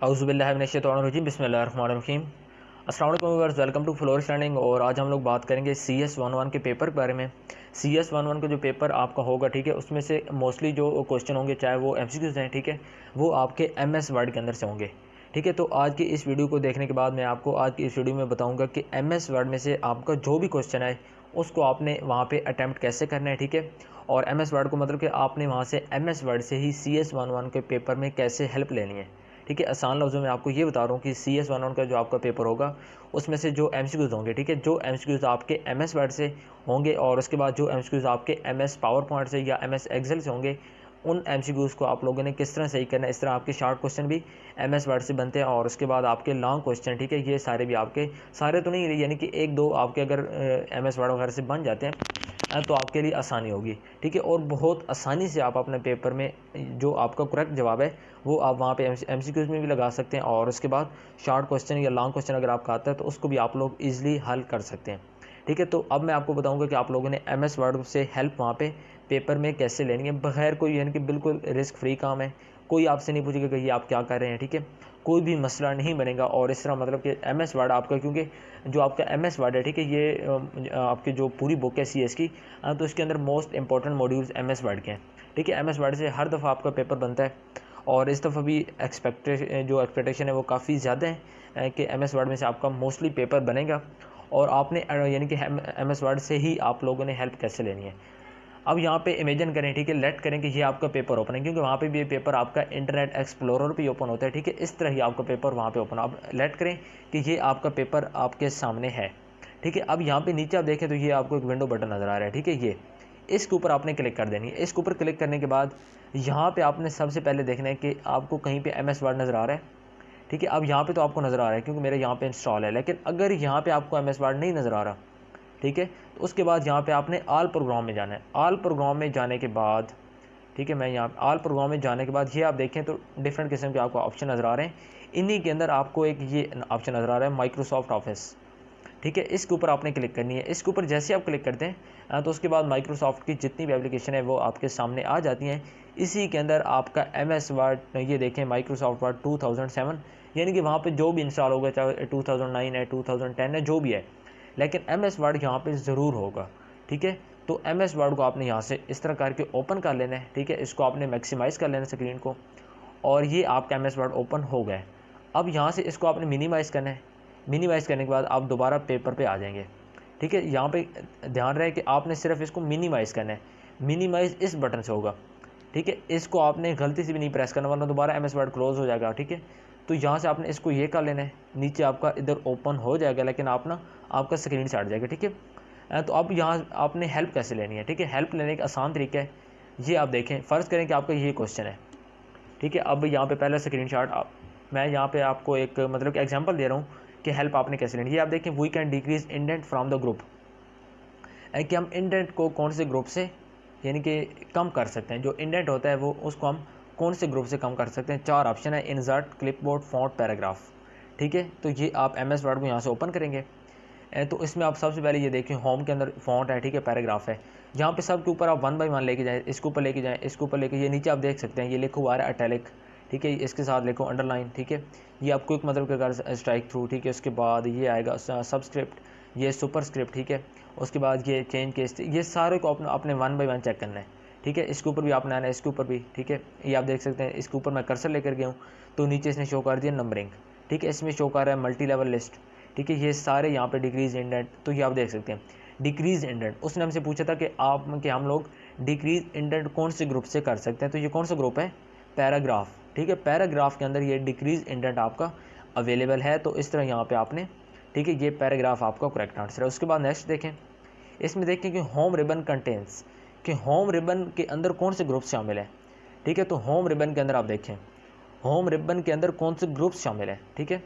औज़ुबिल्लाहिमिनश्शैतानिर्रजीम बिस्मिल्लाहिर्रहमानिर्रहीम। अस्सलाम वालेकुम viewers, welcome to flourish learning. और आज हम लोग बात करेंगे CS11 के पेपर के बारे में। CS11 का जो पेपर आपका होगा, ठीक है, उसमें से मोस्टली जो क्वेश्चन होंगे, चाहे वो MCQs हैं, ठीक है, वो आपके MS वर्ड के अंदर से होंगे। ठीक है, तो आज की इस वीडियो को देखने के बाद मैं आपको आज की इस वीडियो में बताऊंगा कि MS वर्ड में से आपका जो भी क्वेश्चन है उसको आपने वहाँ पे अटैम्प्ट कैसे करना है। ठीक है, और MS वर्ड को मतलब कि आपने वहाँ से MS वर्ड से ही CS11 के पेपर में कैसे हेल्प लेनी है। ठीक है, आसान लफ्ज़ों में आपको ये बता रहा हूँ कि CS11 का जो आपका पेपर होगा उसमें से जो MCQs होंगे, ठीक है, जो MCQs आपके MS वर्ड से होंगे और उसके बाद जो MCQs आपके MS पावर पॉइंट से या MS एक्सेल से होंगे, उन MCQs को आप लोगों ने किस तरह सही करना है। इस तरह आपके शॉर्ट क्वेश्चन भी MS वर्ड से बनते हैं और उसके बाद आपके लॉन्ग क्वेश्चन, ठीक है, ये सारे भी आपके सारे तो नहीं, यानी कि एक दो आपके अगर MS वर्ड वगैरह से बन जाते हैं तो आपके लिए आसानी होगी। ठीक है, और बहुत आसानी से आप अपने पेपर में जो आपका करेक्ट जवाब है वो आप वहाँ पे MCQs में भी लगा सकते हैं और उसके बाद शॉर्ट क्वेश्चन या लॉन्ग क्वेश्चन अगर आपका आता है तो उसको भी आप लोग ईजिली हल कर सकते हैं। ठीक है, तो अब मैं आपको बताऊंगा कि आप लोगों ने MS वर्ड से हेल्प वहाँ पे पेपर में कैसे लेनी है, बगैर कोई, यानी कि बिल्कुल रिस्क फ्री काम है। कोई आपसे नहीं पूछेगा कि ये आप क्या कर रहे हैं। ठीक है, कोई भी मसला नहीं बनेगा और इस तरह मतलब कि MS वर्ड आपका, क्योंकि जो आपका MS वर्ड है, ठीक है, ये आपकी जो पूरी बुक है CS की, तो इसके अंदर most important modules MS word के हैं। ठीक है, MS वर्ड से हर दफ़ा आपका पेपर बनता है और इस दफ़ा भी एक्सपेक्टेशन है वो काफ़ी ज़्यादा है कि MS वर्ड में से आपका मोस्टली पेपर बनेगा और आपने यानी कि MS वर्ड से ही आप लोगों ने हेल्प कैसे लेनी है। अब यहाँ पे इमेजिन करें, ठीक है, लेट करें कि ये आपका पेपर ओपन है, क्योंकि वहाँ पे भी ये पेपर आपका इंटरनेट एक्सप्लोरर पे ओपन होता है। ठीक है, इस तरह ही आपका पेपर वहाँ पे ओपन। अब लेट करें कि ये आपका पेपर आपके सामने है। ठीक है, अब यहाँ पे नीचे आप देखें तो ये आपको एक विंडो बटन नज़र आ रहा है। ठीक है, ये इसके ऊपर आपने क्लिक कर देनी है। इसके ऊपर क्लिक करने के बाद यहाँ पे आपने सबसे पहले देखना है कि आपको कहीं पे MS वर्ड नज़र आ रहा है। ठीक है, अब यहाँ पे तो आपको नज़र आ रहा है क्योंकि मेरे यहाँ पे इंस्टॉल है, लेकिन अगर यहाँ पे आपको MS वर्ड नहीं नज़र आ रहा, ठीक है, तो उसके बाद यहाँ पे आपने ऑल प्रोग्राम में जाना है। ऑल प्रोग्राम में जाने के बाद, ठीक है, मैं यहाँ ऑल प्रोग्राम में जाने के बाद ये आप देखें तो डिफरेंट किस्म के आपको ऑप्शन नज़र आ रहे हैं। इन्हीं के अंदर आपको एक ये ऑप्शन नज़र आ रहा है माइक्रोसॉफ्ट ऑफिस। ठीक है, इसके ऊपर आपने क्लिक करनी है। इसके ऊपर जैसे आप क्लिक करते हैं तो उसके बाद माइक्रोसॉफ्ट की जितनी भी एप्लीकेशन है वो आपके सामने आ जाती हैं। इसी के अंदर आपका MS वर्ड, ये देखें माइक्रोसॉफ्ट वर्ड 2007, यानी कि वहाँ पे जो भी इंस्टॉल होगा, चाहे 2009 है, 2010 है, जो भी है, लेकिन MS वर्ड यहाँ पे ज़रूर होगा। ठीक है, तो MS वर्ड को आपने यहाँ से इस तरह करके ओपन कर लेना है। ठीक है, इसको आपने मैक्सिमाइज़ कर लेना स्क्रीन को और ये आपका MS वर्ड ओपन हो गया है। अब यहाँ से इसको आपने मिनिमाइज़ करना है। मिनिमाइज़ करने के बाद आप दोबारा पेपर पे आ जाएंगे। ठीक है, यहाँ पे ध्यान रहे कि आपने सिर्फ इसको मिनिमाइज़ करना है। मिनिमाइज़ इस बटन से होगा। ठीक है, इसको आपने गलती से भी नहीं प्रेस करना वरना दोबारा MS वर्ड क्लोज हो जाएगा। ठीक है, तो यहाँ से आपने इसको ये कर लेना है, नीचे आपका इधर ओपन हो जाएगा, लेकिन आप ना आपका स्क्रीन से हट जाएगा। ठीक है, तो अब यहाँ आपने हेल्प कैसे लेनी है। ठीक है, हेल्प लेने का आसान तरीका है, ये आप देखें। फ़र्ज़ करें कि आपका ये क्वेश्चन है। ठीक है, अब यहाँ पे पहला स्क्रीनशॉट मैं यहाँ पे आपको एक मतलब कि एग्जांपल दे रहा हूँ कि हेल्प आपने कैसे लेनी है। ये आप देखें, we can decrease indent from the group, कि हम इंडेंट को कौन से ग्रुप से यानी कि कम कर सकते हैं। जो इंडेंट होता है वो उसको हम कौन से ग्रुप से कम कर सकते हैं। 4 ऑप्शन है, इंसर्ट, क्लिपबोर्ड, फॉन्ट, पैराग्राफ। ठीक है, तो ये आप MS वर्ड को यहाँ से ओपन करेंगे तो इसमें आप सबसे पहले ये देखें होम के अंदर फॉन्ट है, ठीक है, पैराग्राफ है। यहाँ पे सब के ऊपर आप 1 बाय 1 लेके जाएँ, इसके ऊपर लेके जाएँ, इसके ऊपर लेके, ये नीचे आप देख सकते हैं ये लिखा हुआ है इटैलिक। ठीक है, इसके साथ लिखो अंडरलाइन। ठीक है, ये आपको एक मतलब का स्ट्राइक थ्रू। ठीक है, उसके बाद ये आएगा सबस्क्रिप्ट, ये सुपर स्क्रिप्ट। ठीक है, उसके बाद ये चेंज केस, ये सारे को अपने 1 बाय 1 चेक करना है। ठीक है, इसके ऊपर भी आपने आना है, इसके ऊपर भी। ठीक है, ये आप देख सकते हैं, इसके ऊपर मैं कर्सर लेकर गया हूँ तो नीचे इसने शो कर दिया नंबरिंग। ठीक है, इसमें शो कर रहा है मल्टी लेवल लिस्ट। ठीक है, ये सारे यहाँ पे डिक्रीज इंडेंट, तो ये आप देख सकते हैं डिक्रीज इंडेंट। उसने हमसे पूछा था कि हम लोग डिक्रीज इंडेंट कौन से ग्रुप से कर सकते हैं, तो ये कौन सा ग्रुप है, पैराग्राफ। ठीक है, पैराग्राफ के अंदर ये डिक्रीज इंडेंट आपका अवेलेबल है, तो इस तरह यहाँ पे आपने, ठीक है, ये पैराग्राफ आपका करेक्ट आंसर है। उसके बाद नेक्स्ट देखें, इसमें देखें कि होम रिबन कंटेंट्स, कि होम रिबन के अंदर कौन से ग्रुप शामिल है। ठीक है, तो होम रिबन के अंदर आप देखें होम रिबन के अंदर कौन से ग्रुप शामिल है। ठीक है,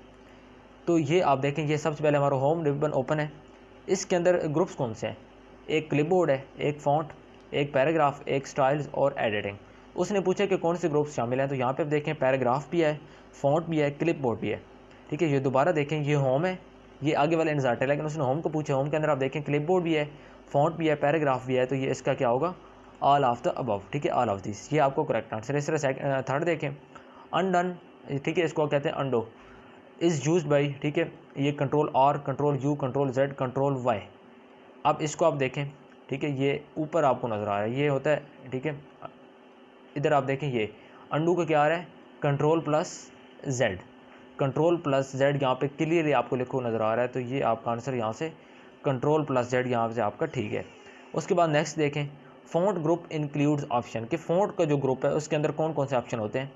तो ये आप देखें, ये सबसे पहले हमारा होम रिबन ओपन है। इसके अंदर ग्रुप्स कौन से हैं, एक क्लिपबोर्ड है, एक फ़ॉन्ट, एक पैराग्राफ, एक स्टाइल्स और एडिटिंग। उसने पूछा कि कौन से ग्रुप्स शामिल हैं, तो यहाँ पे आप देखें पैराग्राफ भी है, फ़ॉन्ट भी है, क्लिपबोर्ड भी है। ठीक है, ये दोबारा देखें, ये होम है, ये आगे वाला इंसर्ट है, लेकिन उसने होम को पूछा। होम के अंदर आप देखें क्लिपबोर्ड भी है, फ़ॉन्ट भी है, पैराग्राफ भी है, तो ये इसका क्या होगा, ऑल ऑफ द अबव। ठीक है, ऑल ऑफ दिस, ये आपको करेक्ट आंसर है। इस तरह थर्ड देखें, अनडन ठीक है, इसको कहते हैं अंडो, इज़ यूज बाई, ठीक है, ये control R, control U, control Z, control Y. अब इसको आप देखें, ठीक है, ये ऊपर आपको नज़र आ रहा है, ये होता है, ठीक है, इधर आप देखें ये अंडू का क्या आ रहा है, control plus Z, control plus Z यहाँ पे क्लियरली आपको लिखो नज़र आ रहा है, तो ये आपका आंसर यहाँ से कंट्रोल प्लस जेड यहाँ से आपका ठीक है। उसके बाद नेक्स्ट देखें, फ़ॉन्ट ग्रुप इंक्लूड्स ऑप्शन, कि फ़ॉन्ट का जो ग्रुप है उसके अंदर कौन कौन से ऑप्शन होते हैं।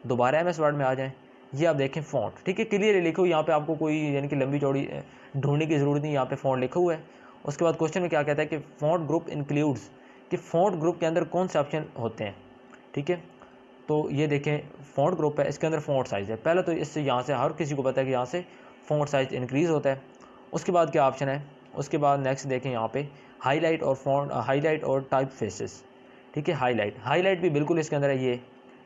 दोबारा MS वर्ड में आ जाएँ, ये आप देखें फ़ॉन्ट, ठीक है, क्लियरली लिखो, यहाँ पे आपको कोई यानी कि लंबी चौड़ी ढूंढने की ज़रूरत नहीं, यहाँ पे फ़ॉन्ट लिखा हुआ है। उसके बाद क्वेश्चन में क्या कहता है कि फ़ॉन्ट ग्रुप इंक्लूड्स, कि फ़ॉन्ट ग्रुप के अंदर कौन से ऑप्शन होते हैं, ठीक है। तो ये देखें फ़ॉन्ट ग्रुप है, इसके अंदर फ़ॉन्ट साइज़ है। पहले तो इससे यहाँ से हर किसी को पता है कि यहाँ से फ़ॉन्ट साइज़ इंक्रीज़ होता है। उसके बाद क्या ऑप्शन है, उसके बाद नेक्स्ट देखें यहाँ पे हाईलाइट और फ़ॉन्ट, हाईलाइट और टाइप फेसेस, ठीक है, हाईलाइट भी बिल्कुल इसके अंदर है ये,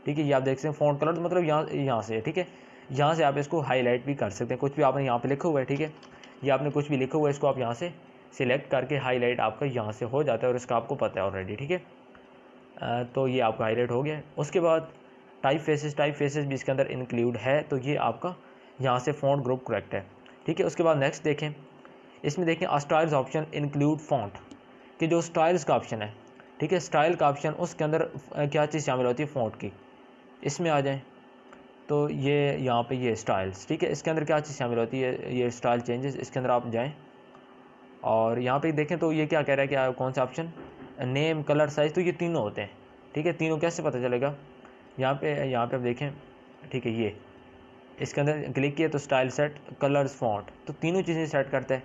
ठीक है, ये आप देख सकते हैं फ़ॉन्ट कलर, मतलब यहाँ से, ठीक है, यहाँ से आप इसको हाईलाइट भी कर सकते हैं, कुछ भी आपने यहाँ पे लिखा हुआ है, ठीक है, ये आपने कुछ भी लिखा हुआ है, इसको आप यहाँ से सिलेक्ट करके हाईलाइट आपका यहाँ से हो जाता है और इसका आपको पता है ऑलरेडी, ठीक है। तो ये आपका हाईलाइट हो गया। उसके बाद टाइप फेसेस भी इसके अंदर इंक्लूड है, तो ये आपका यहाँ से फ़ॉन्ट ग्रुप करेक्ट है, ठीक है। उसके बाद नेक्स्ट देखें, इसमें देखें स्टाइल्स ऑप्शन इंक्लूड फ़ॉन्ट, कि जो स्टाइल्स का ऑप्शन है, ठीक है, स्टाइल का ऑप्शन उसके अंदर क्या चीज़ शामिल होती है, फ़ॉन्ट की। इसमें आ जाएँ तो ये यहाँ पे ये स्टाइल्स, ठीक है, इसके अंदर क्या चीज़ शामिल होती है, ये स्टाइल चेंजेस, इसके अंदर आप जाएँ और यहाँ पे देखें तो ये क्या कह रहा है कि कौन सा ऑप्शन, नेम, कलर, साइज़, तो ये तीनों होते हैं, ठीक है। तीनों कैसे पता चलेगा, यहाँ पे आप देखें, ठीक है, ये इसके अंदर क्लिक किया तो स्टाइल सेट, कलर्स, फॉन्ट, तो तीनों चीज़ें सेट करते हैं,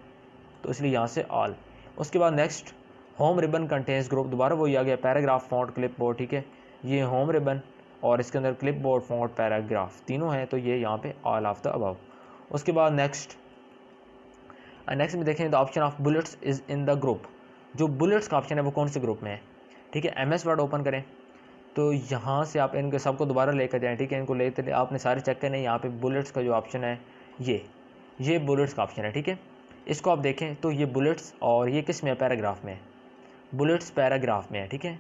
तो इसलिए यहाँ से ऑल। उसके बाद next home ribbon contains group, दोबारा वही आ गया, पैराग्राफ, फॉन्ट, क्लिप बोर्ड, ठीक है, ये होम रिबन और इसके अंदर क्लिप बोर्ड, फॉन्ट, पैराग्राफ तीनों हैं, तो ये यहाँ पे ऑल ऑफ द अबव। उसके बाद नेक्स्ट में देखें the option of bullets is in the group, जो बुलेट्स का ऑप्शन है वो कौन से ग्रुप में है, ठीक है। MS वर्ड ओपन करें तो यहाँ से आप इनके सबको दोबारा लेकर जाएँ, ठीक है, इनको लेते आपने सारे चेक करने। यहाँ पे बुलेट्स का जो ऑप्शन है ये बुलेट्स का ऑप्शन है, ठीक है। इसको आप देखें तो ये बुलेट्स और ये किस में है, पैराग्राफ में, बुलेट्स पैराग्राफ में है, ठीक है।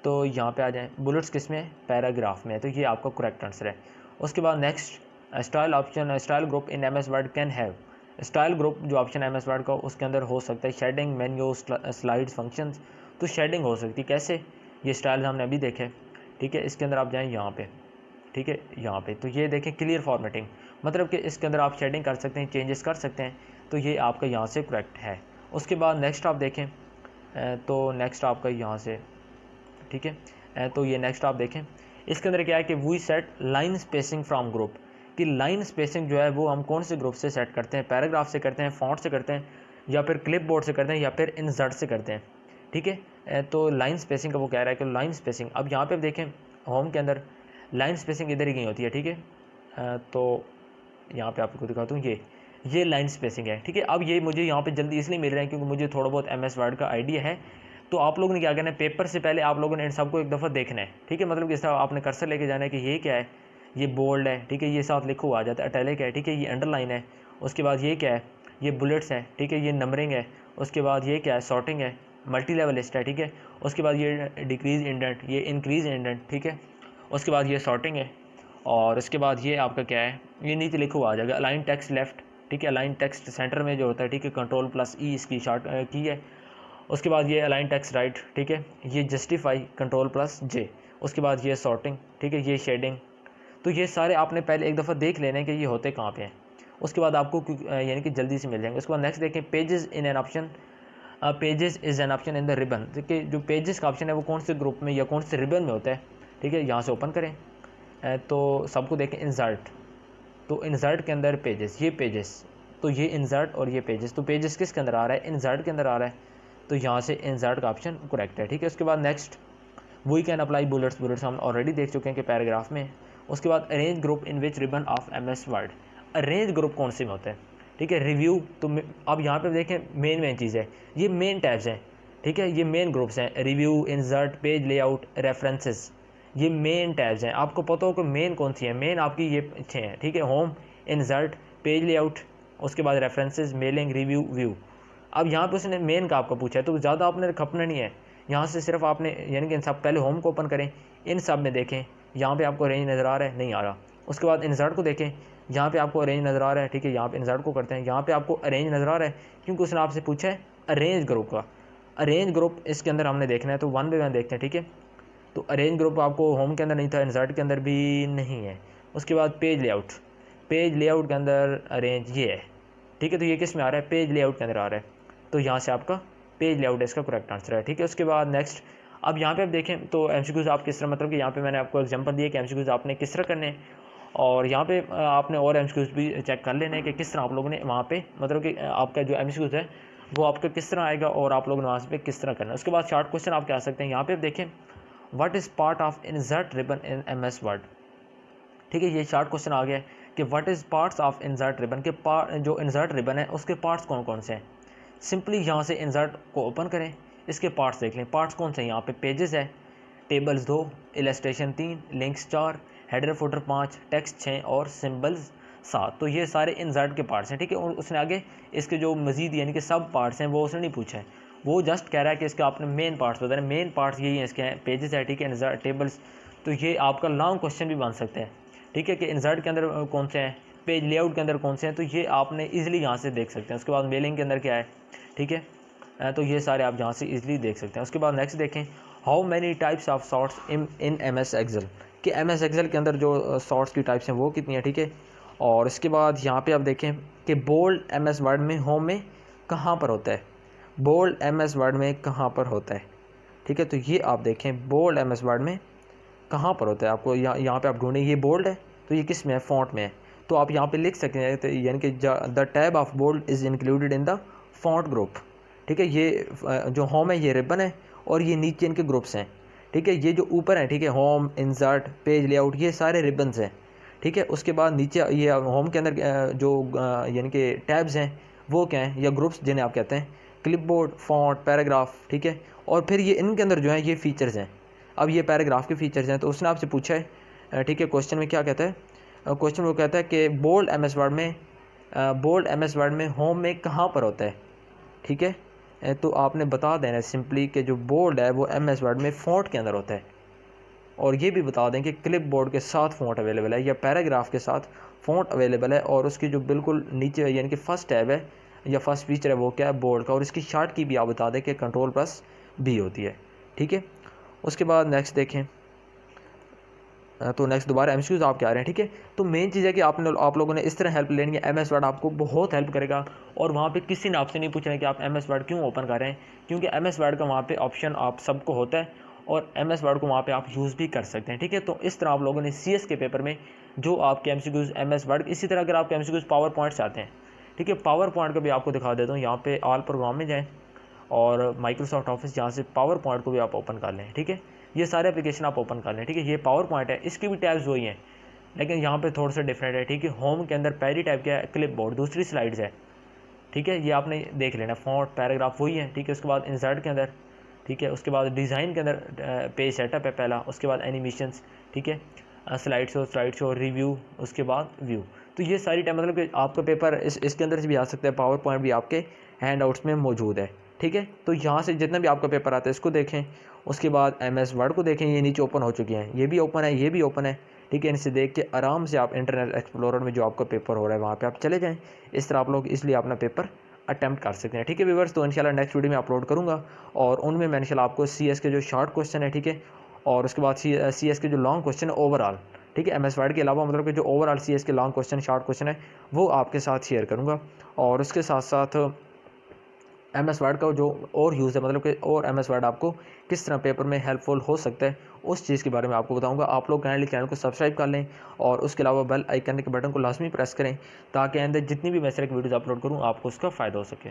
तो यहाँ पे आ जाएँ, बुलेट्स किस में है, पैराग्राफ में है, तो ये आपका करेक्ट आंसर है। उसके बाद next style option, style group in MS word can have, style group जो ऑप्शन है MS वर्ड का उसके अंदर हो सकता है शेडिंग, मेन्यू, स्लाइड्स, फंक्शंस, तो शेडिंग हो सकती है, कैसे, ये स्टाइल्स हमने अभी देखे, ठीक है। इसके अंदर आप जाएँ यहाँ पे, ठीक है, यहाँ पे, तो ये देखें क्लियर फॉर्मेटिंग, मतलब कि इसके अंदर आप शेडिंग कर सकते हैं, चेंजेस कर सकते हैं, तो ये आपका यहाँ से करेक्ट है। उसके बाद नेक्स्ट आप देखें तो नेक्स्ट आपका यहाँ से, ठीक है, तो ये नेक्स्ट आप देखें, इसके अंदर क्या है कि we set line spacing from group, कि लाइन स्पेसिंग जो है वो हम कौन से ग्रुप से सेट करते हैं, पैराग्राफ से करते हैं, फॉन्ट से करते हैं, या फिर क्लिप बोर्ड से करते हैं, या फिर इंसर्ट से करते हैं, ठीक है। तो लाइन स्पेसिंग का वो कह रहा है कि लाइन स्पेसिंग, अब यहाँ पे देखें होम के अंदर लाइन स्पेसिंग इधर ही कहीं होती है, ठीक है। तो यहाँ पे आपको दिखाता हूँ, ये लाइन स्पेसिंग है, ठीक है। अब ये मुझे यहाँ पे जल्दी इसलिए मिल रहा है क्योंकि मुझे थोड़ा बहुत MS वर्ड का आइडिया है। तो आप लोगों ने क्या करना है, पेपर से पहले आप लोगों ने इन सबको एक दफ़ा देखना है, ठीक है, मतलब कि इस तरह आपने कर्सर लेके जाना है कि ये क्या है, ये बोल्ड है, ठीक है, ये साथ लिखा हुआ आ जाता है, इटैलिक है, ठीक है, ये अंडरलाइन है। उसके बाद ये क्या है, ये बुलेट्स हैं, ठीक है, ये नंबरिंग है। उसके बाद ये क्या है, सॉर्टिंग है, मल्टी लेवल लिस्ट है, ठीक है। उसके बाद ये डिक्रीज इंडेंट, ये इंक्रीज इंडेंट, ठीक है। उसके बाद ये सॉर्टिंग है और उसके बाद ये आपका क्या है, ये नीचे लिखा हुआ आ जाएगा अलाइन टेक्स्ट लेफ्ट, ठीक है, अलाइन टेक्स्ट सेंटर में जो होता है, ठीक है, कंट्रोल प्लस E इसकी शॉर्ट की है। उसके बाद ये अलाइन टेक्स्ट राइट, ठीक है, ये जस्टिफाई कंट्रोल प्लस J। उसके बाद ये सॉर्टिंग, ठीक है, ये शेडिंग। तो ये सारे आपने पहले एक दफ़ा देख लेने कि ये होते कहाँ पे हैं, उसके बाद आपको यानी कि जल्दी से मिल जाएंगे। उसके बाद नेक्स्ट देखें pages in an option, pages is an option in the ribbon, देखिए जो पेजेस का ऑप्शन है वो कौन से ग्रुप में या कौन से रिबन में होता है, ठीक है। यहाँ से ओपन करें तो सबको देखें इंसर्ट, तो इंसर्ट के अंदर पेजेस, ये पेजेस, तो ये इंसर्ट और ये पेजेस, तो पेजेस किसके अंदर आ रहा है, इंसर्ट के अंदर आ रहा है, तो यहाँ से इंसर्ट का ऑप्शन करेक्ट है, ठीक है। उसके बाद next we can apply bullets हम ऑलरेडी देख चुके हैं कि पैराग्राफ में। उसके बाद arrange group in which ribbon of MS Word, arrange group कौन से में होते हैं, ठीक है। रिव्यू, तो अब यहाँ पे देखें मेन चीज़ है, ये मेन टैब्स हैं, ठीक है, ये मेन ग्रुप्स हैं, review, insert, page layout, references, ये मेन टैब्स हैं। आपको पता हो कि मेन कौन सी है, मेन आपकी ये अच्छे हैं, ठीक है, होम, इंसर्ट, पेज लेआउट, उसके बाद रेफरेंसेस, मेलिंग, रिव्यू, व्यू। अब यहाँ पे उसने मेन का आपका पूछा है, तो ज़्यादा आपने खपना नहीं है, यहाँ से सिर्फ आपने यानी कि इन सब पहले होम को ओपन करें, इन सब में देखें, यहाँ पे आपको रेंज नज़र आ रहा है, नहीं आ रहा, उसके बाद इंसर्ट को देखें, यहाँ पे आपको अरेंज नज़र आ रहा है, ठीक है, यहाँ पे इंसर्ट को करते हैं, यहाँ पे आपको अरेंज नज़र आ रहा है क्योंकि उसने आपसे पूछा है अरेंज ग्रुप का। अरेंज ग्रुप इसके अंदर हमने देखना है, तो वन बाय वन देखते हैं, ठीक है। तो अरेंज ग्रुप आपको होम के अंदर नहीं था, इंसर्ट के अंदर भी नहीं है। उसके बाद पेज लेआउट, पेज लेआउट के अंदर अरेंज ये है, ठीक है। तो ये किस में आ रहा है, पेज लेआउट के अंदर आ रहा है, तो यहाँ से आपका पेज लेआउट इसका करेक्ट आंसर है, ठीक है। उसके बाद नेक्स्ट, अब यहाँ पे आप देखें तो एमसीक्यूज़ आप किस तरह, मतलब कि यहाँ पे मैंने आपको एग्जांपल दिया कि एमसीक्यूज़ आपने किस तरह करने हैं, और यहाँ पे आपने और एमसीक्यूज़ भी चेक कर लेने हैं कि किस तरह आप लोगों ने वहाँ पे, मतलब कि आपका जो एमसीक्यूज़ है वो आपका किस तरह आएगा और आप लोगों ने वहाँ पे किस तरह करना है। उसके बाद शॉर्ट क्वेश्चन आप क्या सकते हैं, यहाँ पे आप देखें what is part of insert ribbon in MS word, ठीक है। ये शॉर्ट क्वेश्चन आ गया कि what is parts of insert ribbon के जो इंसर्ट रिबन है उसके पार्ट्स कौन कौन से हैं। सिंपली यहाँ से इंसर्ट को ओपन करें, इसके पार्ट्स देख लें, पार्ट्स कौन से हैं। यहाँ पे पेजेस है, tables 2, illustration 3, links 4, header footer 5, text 6 और सिंबल्स 7। तो ये सारे इंसर्ट के पार्ट्स हैं, ठीक है। और उसने आगे इसके जो मजीद यानी कि सब पार्ट्स हैं वो उसने नहीं पूछा है, वो जस्ट कह रहा है कि इसके आपने मेन पार्ट्स बताने। मेन पार्ट्स यही हैं इसके हैं, पेजेस है, ठीक है, इंसर्ट टेबल्स। तो ये आपका लॉन्ग क्वेश्चन भी बन सकते हैं, ठीक है, कि इंसर्ट के अंदर कौन से हैं, पेज लेआउट के अंदर कौन से हैं, तो ये आपने इजीली यहाँ से देख सकते हैं। उसके बाद मेलिंग के अंदर क्या है, ठीक है, तो ये सारे आप यहाँ से इजीली देख सकते हैं। उसके बाद नेक्स्ट देखें, how many types of sorts in M S Excel, कि एम एस एक्सेल के अंदर जो सॉर्ट्स की टाइप्स हैं वो कितनी है, ठीक है। और इसके बाद यहाँ पे आप देखें कि बोल्ड एम एस वर्ड में होम में कहाँ पर होता है, बोल्ड एम एस वर्ड में कहाँ पर होता है, ठीक है। तो ये आप देखें बोल्ड एम एस वर्ड में कहाँ पर होता है, आपको यहाँ पे आप ढूंढें, ये बोल्ड है तो ये किस में है, फॉन्ट में है। तो आप यहाँ पे लिख सकते हैं, तो यानी कि the tab of bold is included in the font group, ठीक है। ये जो होम है ये रिबन है और ये नीचे इनके ग्रुप्स हैं, ठीक है। ये जो ऊपर है, ठीक है, होम, इंसर्ट, पेज लेआउट, ये सारे रिबन्स हैं, ठीक है। उसके बाद नीचे ये होम के अंदर जो यानी कि टैब्स हैं वो क्या हैं, या ग्रुप्स जिन्हें आप कहते हैं, क्लिपबोर्ड, फॉन्ट, पैराग्राफ, ठीक है। और फिर ये इनके अंदर जो है ये फीचर्स हैं। अब ये पैराग्राफ के फीचर्स हैं, तो उसने आपसे पूछा है, ठीक है, क्वेश्चन में क्या कहता है, क्वेश्चन वो कहता है कि बोल्ड एम एस वर्ड में होम में कहाँ पर होता है, ठीक है। तो आपने बता देना सिंपली कि जो बोल्ड है वो एम एस वर्ड में फ़ॉन्ट के अंदर होता है, और ये भी बता दें कि क्लिप बोर्ड के साथ फ़ॉन्ट अवेलेबल है या पैराग्राफ के साथ फ़ॉन्ट अवेलेबल है, और उसकी जो बिल्कुल नीचे यानी कि फर्स्ट टैब है या फर्स्ट फीचर है वो क्या है, बोल्ड का, और इसकी शार्ट की भी आप बता दें कि Ctrl+B होती है, ठीक है। उसके बाद नेक्स्ट देखें, तो नेक्स्ट दोबारा एमसीक्यूज़ आप क्या आ रहे हैं, ठीक है। तो मेन चीज़ है कि आप लोगों ने इस तरह हेल्प लेनी है, एम एस वर्ड आपको बहुत हेल्प करेगा, और वहाँ पे किसी ने आपसे नहीं पूछना है कि आप एम एस वर्ड क्यों ओपन कर रहे हैं, क्योंकि एम एस वर्ड का वहाँ पे ऑप्शन आप सबको होता है और एम एस वर्ड को वहाँ पे आप यूज़ भी कर सकते हैं, ठीक है। तो इस तरह आप लोगों ने CS के पेपर में जो आपके एमसीक्यूज़ एम एस वर्ड, इसी तरह अगर आपके एमसीक्यूज़ पावर पॉइंट चाहते हैं, ठीक है, पावर पॉइंट का भी आपको दिखा देता हूँ। यहाँ पे ऑल प्रोग्राम में जाएँ और माइक्रोसॉफ्ट ऑफिस, यहाँ से पावर पॉइंट को भी आप ओपन कर लें, ठीक है। ये सारे एप्लीकेशन आप ओपन कर लें, ठीक है। ये पावर पॉइंट है, इसकी भी टैब्स वही हैं, लेकिन यहाँ पे थोड़ा सा डिफरेंट है, ठीक है। होम के अंदर पहली टैब क्या है, क्लिप बोर्ड, दूसरी स्लाइड्स है, ठीक है। ये आपने देख लेना, फॉन्ट, पैराग्राफ वही है, ठीक है। उसके बाद इंसर्ट के अंदर, ठीक है, उसके बाद डिज़ाइन के अंदर पेज सेटअप है पहला, उसके बाद एनिमेशंस, ठीक है, स्लाइड शो, रिव्यू, उसके बाद व्यू। तो ये सारी टैब, मतलब कि आपका पेपर इसके अंदर से भी आ सकता है, पावर पॉइंट भी आपके हैंड आउट्स में मौजूद है, ठीक है। तो यहाँ से जितना भी आपका पेपर आता है इसको देखें। उसके बाद एम एस वर्ड को देखें, ये नीचे ओपन हो चुके हैं, ये भी ओपन है, ये भी ओपन है, ठीक है। इनसे देख के आराम से आप इंटरनेट एक्सप्लोरर में जो आपका पेपर हो रहा है वहाँ पे आप चले जाएं। इस तरह आप लोग इसलिए अपना पेपर अटैम्प्ट कर सकते हैं, ठीक है व्यूअर्स। तो इंशाल्लाह नेक्स्ट वीडियो में अपलोड करूँगा, और उनमें मैं इंशाल्लाह आपको CS के जो शॉर्ट क्वेश्चन है, ठीक है, और उसके बाद CS के जो लॉन्ग क्वेश्चन है ओवरऑल, ठीक है, MS वर्ड के अलावा, मतलब कि जो ओवरऑल CS के लॉन्ग क्वेश्चन, शॉर्ट क्वेश्चन है वो आपके साथ शेयर करूँगा। और उसके साथ साथ MS वर्ड का जो और यूज़ है, मतलब कि और MS वर्ड आपको किस तरह पेपर में हेल्पफुल हो सकता है, उस चीज़ के बारे में आपको बताऊंगा। आप लोग काइंडली चैनल को सब्सक्राइब कर लें, और उसके अलावा बेल आइकन के बटन को लाजमी प्रेस करें, ताकि आइंदा जितनी भी मैं वीडियोज़ अपलोड करूँ आपको उसका फ़ायदा हो सके।